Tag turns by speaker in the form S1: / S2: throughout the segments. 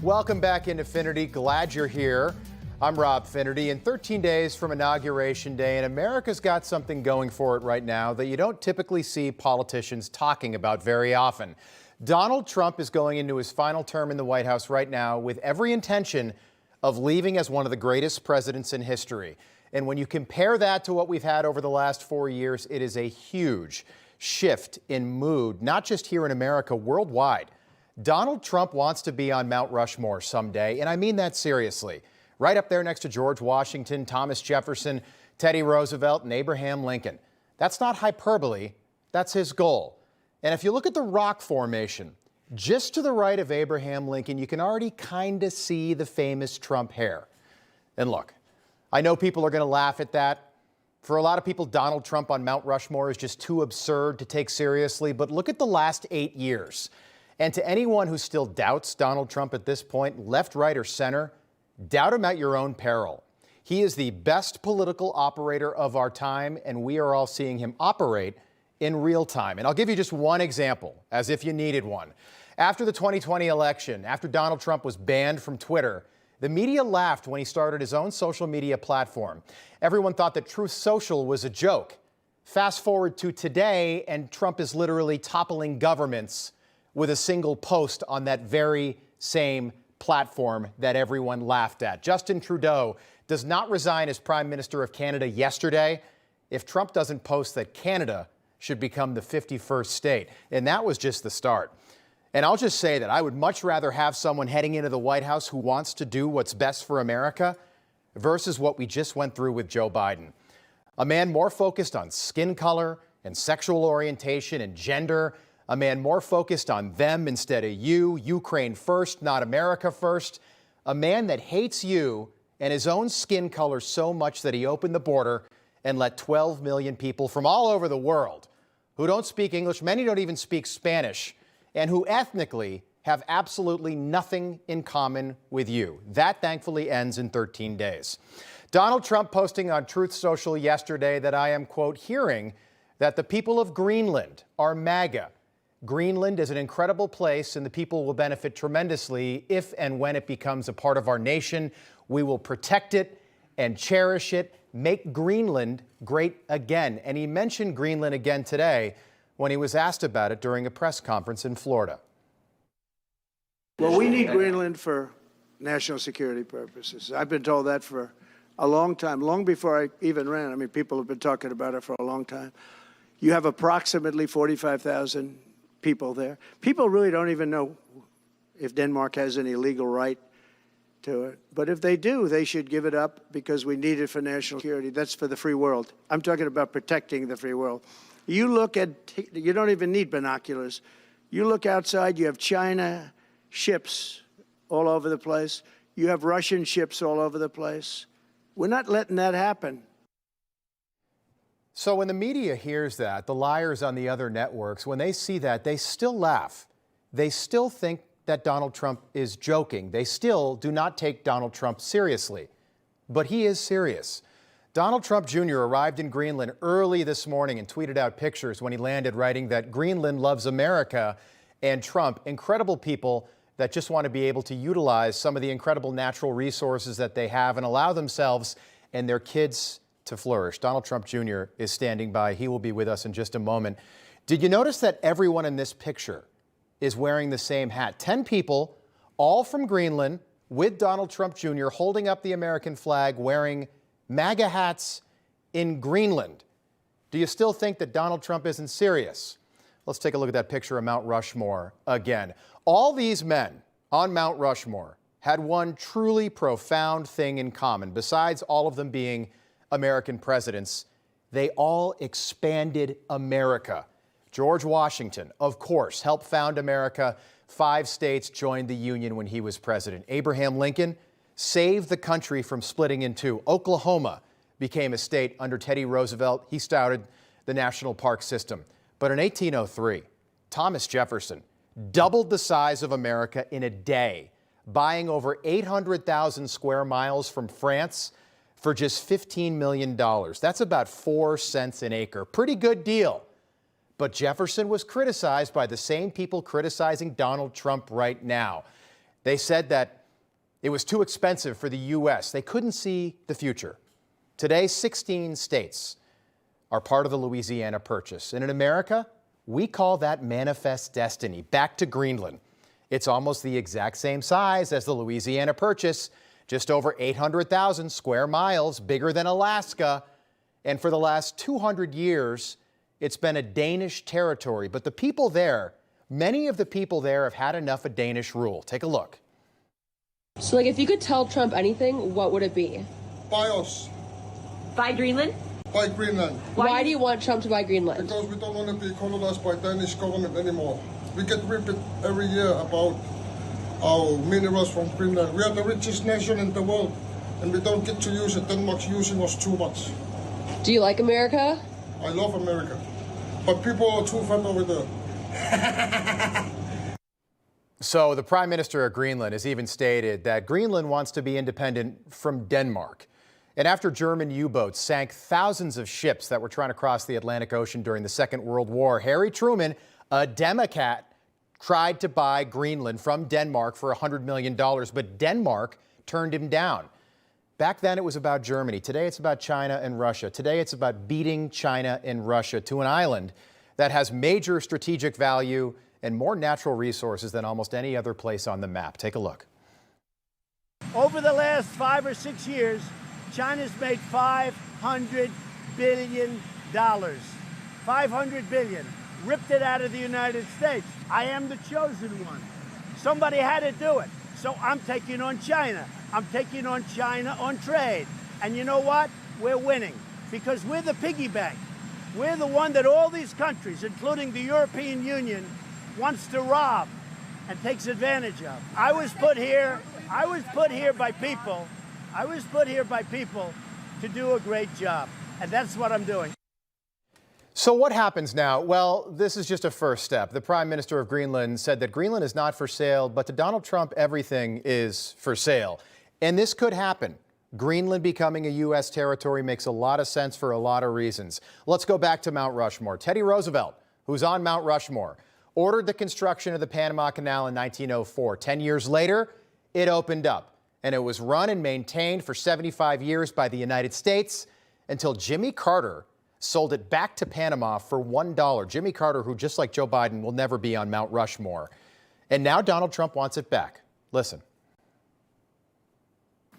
S1: Welcome back into Finnerty. Glad you're here. I'm Rob Finnerty. In 13 days from Inauguration Day, and America's got something going for it right now that you don't typically see politicians talking about very often. Donald Trump is going into his final term in the White House right now with every intention of leaving as one of the greatest presidents in history. And when you compare that to what we've had over the last 4 years, it is a huge shift in mood, not just here in America, worldwide. Donald Trump wants to be on Mount Rushmore someday, and I mean that seriously. Right up there next to George Washington, Thomas Jefferson, Teddy Roosevelt, and Abraham Lincoln. That's not hyperbole, that's his goal. And if you look at the rock formation, just to the right of Abraham Lincoln, you can already kind of see the famous Trump hair. And look, I know people are going to laugh at that. For a lot of people, Donald Trump on Mount Rushmore is just too absurd to take seriously, but look at the last 8 years. And to anyone who still doubts Donald Trump at this point, left, right, or center, doubt him at your own peril. He is the best political operator of our time, and we are all seeing him operate in real time. And I'll give you just one example, as if you needed one. After the 2020 election, after Donald Trump was banned from Twitter, the media laughed when he started his own social media platform. Everyone thought that Truth Social was a joke. Fast forward to today, and Trump is literally toppling governments with a single post on that very same platform that everyone laughed at. Justin Trudeau does not resign as Prime Minister of Canada yesterday if Trump doesn't post that Canada should become the 51st state. And that was just the start. And I'll just say that I would much rather have someone heading into the White House who wants to do what's best for America versus what we just went through with Joe Biden. A man more focused on skin color and sexual orientation and gender. A man more focused on them instead of you, Ukraine first, not America first. A man that hates you and his own skin color so much that he opened the border and let 12 million people from all over the world who don't speak English, many don't even speak Spanish, and who ethnically have absolutely nothing in common with you. That thankfully ends in 13 days. Donald Trump posting on Truth Social yesterday that I am, quote, hearing that the people of Greenland are MAGA. Greenland is an incredible place, and the people will benefit tremendously if and when it becomes a part of our nation. We will protect it and cherish it, make Greenland great again. And he mentioned Greenland again today when he was asked about it during a press conference in Florida.
S2: Well, we need Greenland for national security purposes. I've been told that for a long time, long before I even ran. I mean, people have been talking about it for a long time. You have approximately 45,000 people there. People really don't even know if Denmark has any legal right to it. But if they do, they should give it up because we need it for national security. That's for the free world. I'm talking about protecting the free world. You look at, you don't even need binoculars. You look outside, you have China ships all over the place. You have Russian ships all over the place. We're not letting that happen.
S1: So when the media hears that, the liars on the other networks, when they see that, they still laugh. They still think that Donald Trump is joking. They still do not take Donald Trump seriously. But he is serious. Donald Trump Jr. arrived in Greenland early this morning and tweeted out pictures when he landed, writing that Greenland loves America and Trump, incredible people that just want to be able to utilize some of the incredible natural resources that they have and allow themselves and their kids to flourish. Donald Trump Jr. is standing by. He will be with us in just a moment. Did you notice that everyone in this picture is wearing the same hat? 10 people, all from Greenland, with Donald Trump Jr. holding up the American flag, wearing MAGA hats in Greenland. Do you still think that Donald Trump isn't serious? Let's take a look at that picture of Mount Rushmore again. All these men on Mount Rushmore had one truly profound thing in common. Besides all of them being American presidents, they all expanded America. George Washington, of course, helped found America. 5 states joined the Union when he was president. Abraham Lincoln saved the country from splitting in two. Oklahoma became a state under Teddy Roosevelt. He started the national park system. But in 1803, Thomas Jefferson doubled the size of America in a day, buying over 800,000 square miles from France for just $15 million. That's about 4 cents an acre. Pretty good deal. But Jefferson was criticized by the same people criticizing Donald Trump right now. They said that it was too expensive for the U.S. They couldn't see the future. Today, 16 states are part of the Louisiana Purchase. And in America, we call that manifest destiny. Back to Greenland. It's almost the exact same size as the Louisiana Purchase, just over 800,000 square miles, bigger than Alaska. And for the last 200 years, it's been a Danish territory. But the people there, many of the people there have had enough of Danish rule. Take a look.
S3: So, like, if you could tell Trump anything, what would it be?
S4: Buy us.
S5: Buy Greenland?
S4: Buy Greenland.
S3: Why do you want Trump to buy Greenland?
S4: Because we don't want to be colonized by Danish government anymore. We get ripped every year about our minerals from Greenland. We are the richest nation in the world, and we don't get to use it. Denmark's using us too much.
S3: Do you like America?
S4: I love America, but people are too fat over there.
S1: So the Prime Minister of Greenland has even stated that Greenland wants to be independent from Denmark. And after German U-boats sank thousands of ships that were trying to cross the Atlantic Ocean during the Second World War, Harry Truman, a Democrat, tried to buy Greenland from Denmark for $100 million, but Denmark turned him down. Back then it was about Germany. Today it's about China and Russia. Today it's about beating China and Russia to an island that has major strategic value and more natural resources than almost any other place on the map. Take a look.
S2: Over the last 5 or 6 years, China's made $500 billion. $500 billion. Ripped it out of the United States. I am the chosen one. Somebody had to do it. So I'm taking on China. I'm taking on China on trade. And you know what? We're winning because we're the piggy bank. We're the one that all these countries, including the European Union, wants to rob and takes advantage of. I was put here by people. I was put here by people to do a great job. And that's what I'm doing.
S1: So what happens now? Well, this is just a first step. The Prime Minister of Greenland said that Greenland is not for sale, but to Donald Trump, everything is for sale. And this could happen. Greenland becoming a U.S. territory makes a lot of sense for a lot of reasons. Let's go back to Mount Rushmore. Teddy Roosevelt, who's on Mount Rushmore, ordered the construction of the Panama Canal in 1904. 10 years later, it opened up, and it was run and maintained for 75 years by the United States until Jimmy Carter sold it back to Panama for $1. Jimmy Carter, who just like Joe Biden will never be on Mount Rushmore. And now Donald Trump wants it back. Listen.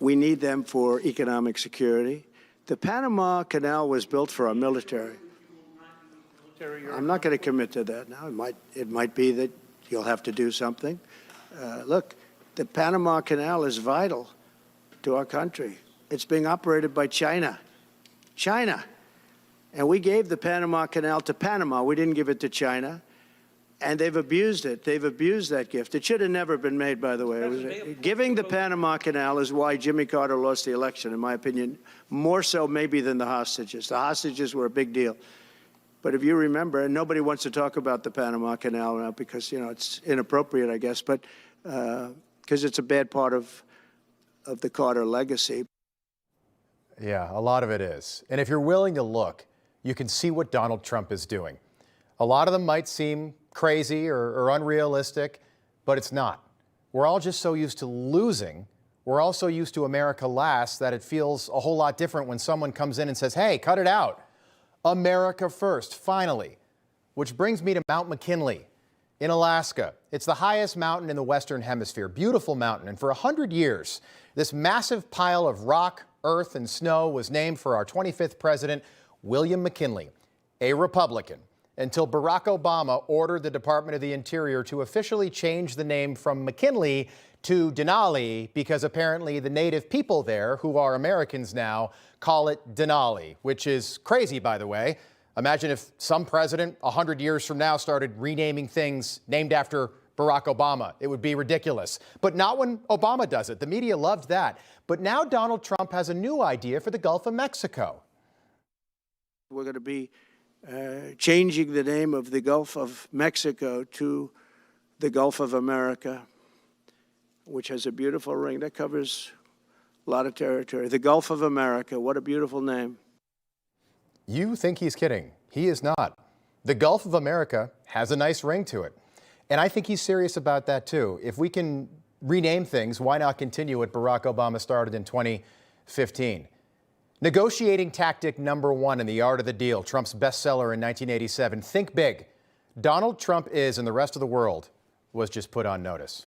S2: We need them for economic security. The Panama Canal was built for our military. I'm not going to commit to that now. It might be that you'll have to do something. Look, the Panama Canal is vital to our country. It's being operated by China. China. And we gave the Panama Canal to Panama. We didn't give it to China. And they've abused it. They've abused that gift. It should have never been made, by the way. Giving the Panama Canal is why Jimmy Carter lost the election, in my opinion, more so maybe than the hostages. The hostages were a big deal. But if you remember, and nobody wants to talk about the Panama Canal now because, you know, it's inappropriate, I guess, but because it's a bad part of the Carter legacy.
S1: Yeah, a lot of it is. And if you're willing to look, you can see what Donald Trump is doing. A lot of them might seem crazy or unrealistic, but it's not. We're all just so used to losing. We're also used to America last that it feels a whole lot different when someone comes in and says, hey, cut it out. America first, finally. Which brings me to Mount McKinley in Alaska. It's the highest mountain in the Western Hemisphere, beautiful mountain. And for 100 years, this massive pile of rock, earth, and snow was named for our 25th president, William McKinley, a Republican, until Barack Obama ordered the Department of the Interior to officially change the name from McKinley to Denali because apparently the native people there, who are Americans now, call it Denali, which is crazy, by the way. Imagine if some president 100 years from now started renaming things named after Barack Obama. It would be ridiculous. But not when Obama does it. The media loved that. But now Donald Trump has a new idea for the Gulf of Mexico.
S2: We're going to be changing the name of the Gulf of Mexico to the Gulf of America, which has a beautiful ring that covers a lot of territory. The Gulf of America, what a beautiful name.
S1: You think he's kidding. He is not. The Gulf of America has a nice ring to it. And I think he's serious about that too. If we can rename things. Why not continue what Barack Obama started in 2015? Negotiating tactic number one in The Art of the Deal, Trump's bestseller in 1987. Think big. Donald Trump is, and the rest of the world was just put on notice.